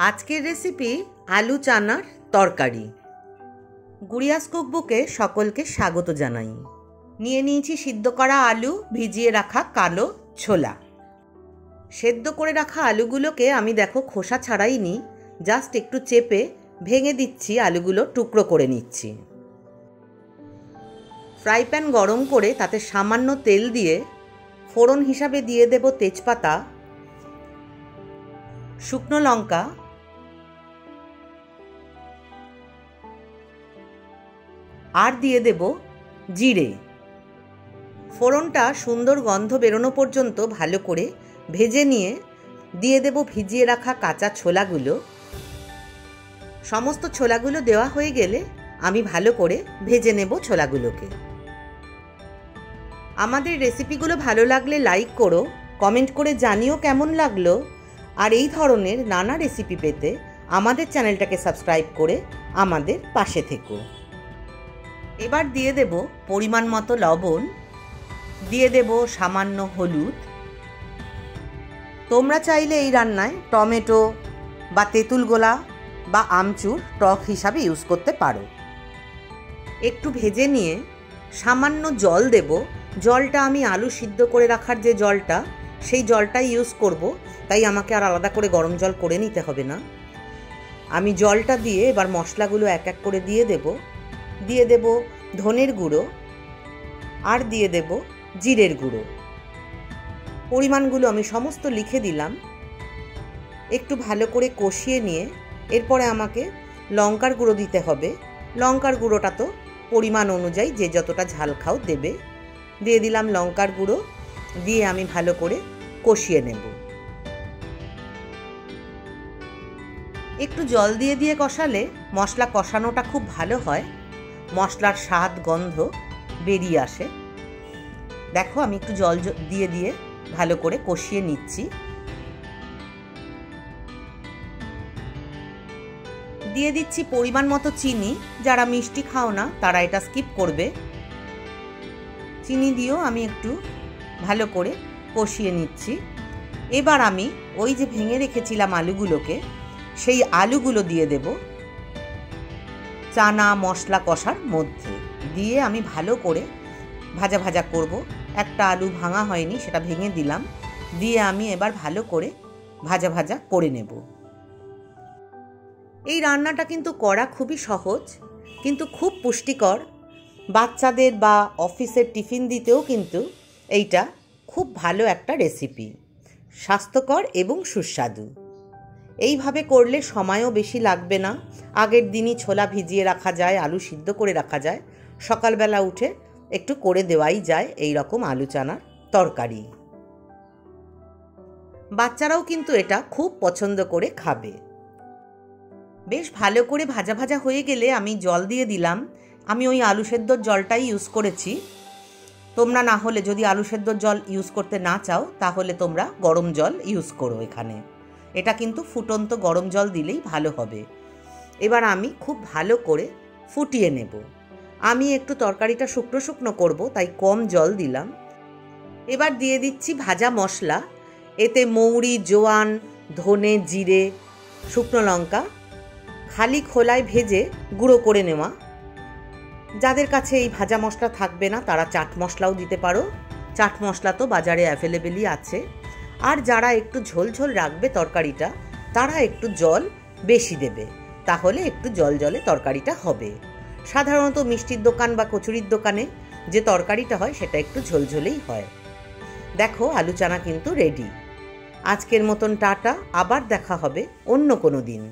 আজকের রেসিপি আলু চানার তরকারি। গুড়িয়াস কুকবুকে সকলকে স্বাগত জানাই। নিয়ে নিয়েছি সিদ্ধ করা আলু, ভিজিয়ে রাখা কালো ছোলা। সেদ্ধ করে রাখা আলুগুলোকে আমি দেখো খোসা ছাড়াইনি, জাস্ট একটু চেপে ভেঙে দিচ্ছি, আলুগুলো টুকরো করে নিচ্ছি। ফ্রাই প্যান গরম করে তাতে সামান্য তেল দিয়ে ফোড়ন হিসাবে দিয়ে দেব তেজপাতা, শুকনো লঙ্কা, আর দিয়ে দেব জিরে। ফোড়নটা সুন্দর গন্ধ বেরোনো পর্যন্ত ভালো করে ভেজে নিয়ে দিয়ে দেব ভিজিয়ে রাখা কাঁচা ছোলাগুলো। সমস্ত ছোলাগুলো দেওয়া হয়ে গেলে আমি ভালো করে ভেজে নেব ছোলাগুলোকে। আমাদের রেসিপিগুলো ভালো লাগলে লাইক করো, কমেন্ট করে জানিও কেমন লাগলো। আর এই ধরনের নানা রেসিপি পেতে আমাদের চ্যানেলটাকে সাবস্ক্রাইব করে আমাদের পাশে থেকো। এবার দিয়ে দেব পরিমাণ মতো লবণ, দিয়ে দেব সামান্য হলুদ। তোমরা চাইলে এই রান্নায় টমেটো বা তেঁতুল গোলা বা আমচুর টক হিসাবে ইউজ করতে পারো। একটু ভেজে নিয়ে সামান্য জল দেব। জলটা আমি আলু সিদ্ধ করে রাখার যে জলটা, সেই জলটাই ইউজ করব, তাই আমাকে আর আলাদা করে গরম জল করে নিতে হবে না। আমি জলটা দিয়ে এবার মশলাগুলো এক এক করে দিয়ে দেব। দিয়ে দেব ধনের গুঁড়ো, আর দিয়ে দেব জিরের গুঁড়ো। পরিমাণগুলো আমি সমস্ত লিখে দিলাম। একটু ভালো করে কষিয়ে নিয়ে এরপরে আমাকে লঙ্কার গুঁড়ো দিতে হবে। লঙ্কার গুঁড়োটা তো পরিমাণ অনুযায়ী যে যতটা ঝাল খাও দেবে। দিয়ে দিলাম লঙ্কার গুঁড়ো, দিয়ে আমি ভালো করে কষিয়ে নেব। একটু জল দিয়ে দিয়ে কষালে মশলা কষানোটা খুব ভালো হয়, মশলার স্বাদ গন্ধ বেরিয়ে আসে। দেখো আমি একটু জল দিয়ে দিয়ে ভালো করে কষিয়ে নিচ্ছি। দিয়ে দিচ্ছি পরিমাণ মতো চিনি। যারা মিষ্টি খাও না তারা এটা স্কিপ করবে। চিনি দিয়েও আমি একটু ভালো করে কষিয়ে নিচ্ছি। এবার আমি ওই যে ভেঙে রেখেছিলাম আলুগুলোকে, সেই আলুগুলো দিয়ে দেব চানা মশলা কষার মধ্যে। দিয়ে আমি ভালো করে ভাজা ভাজা করব। একটা আলু ভাঙা হয়নি, সেটা ভেঙে দিলাম। দিয়ে আমি এবার ভালো করে ভাজা ভাজা করে নেব। এই রান্নাটা কিন্তু করা খুবই সহজ, কিন্তু খুব পুষ্টিকর। বাচ্চাদের বা অফিসের টিফিন দিতেও কিন্তু এইটা খুব ভালো একটা রেসিপি, স্বাস্থ্যকর এবং সুস্বাদু। এইভাবে করলে সময়ও বেশি লাগবে না। আগের দিনই ছোলা ভিজিয়ে রাখা যায়, আলু সিদ্ধ করে রাখা যায়, সকালবেলা উঠে একটু করে দেওয়াই যায় এই রকম আলু চানার তরকারি। বাচ্চারাও কিন্তু এটা খুব পছন্দ করে খাবে। বেশ ভালো করে ভাজা ভাজা হয়ে গেলে আমি জল দিয়ে দিলাম। আমি ওই আলু সেদ্ধর জলটাই ইউজ করেছি। তোমরা না হলে যদি আলু সেদ্ধর জল ইউজ করতে না চাও তাহলে তোমরা গরম জল ইউজ করো এখানে। এটা কিন্তু ফুটন্ত গরম জল দিলেই ভালো হবে। এবার আমি খুব ভালো করে ফুটিয়ে নেব। আমি একটু তরকারিটা শুকনো শুকনো করব, তাই কম জল দিলাম। এবার দিয়ে দিচ্ছি ভাজা মশলা। এতে মৌরি, জোয়ান, ধনে, জিরে, শুকনো লঙ্কা খালি খোলায় ভেজে গুঁড়ো করে নেওয়া। যাদের কাছে এই ভাজা মশলা থাকবে না তারা চাট মশলাও দিতে পারো। চাট মশলা তো বাজারে অ্যাভেলেবেলই আছে। আর যারা একটু ঝোল ঝোল রাখবে তরকারিটা, তারা একটু জল বেশি দেবে, তাহলে একটু জল জলে তরকারিটা হবে। সাধারণত মিষ্টির দোকান বা কচুরির দোকানে যে তরকারিটা হয় সেটা একটু ঝোলঝোলেই হয়। দেখো আলু চানা কিন্তু রেডি। আজকের মতন টাটা, আবার দেখা হবে অন্য কোনো দিন।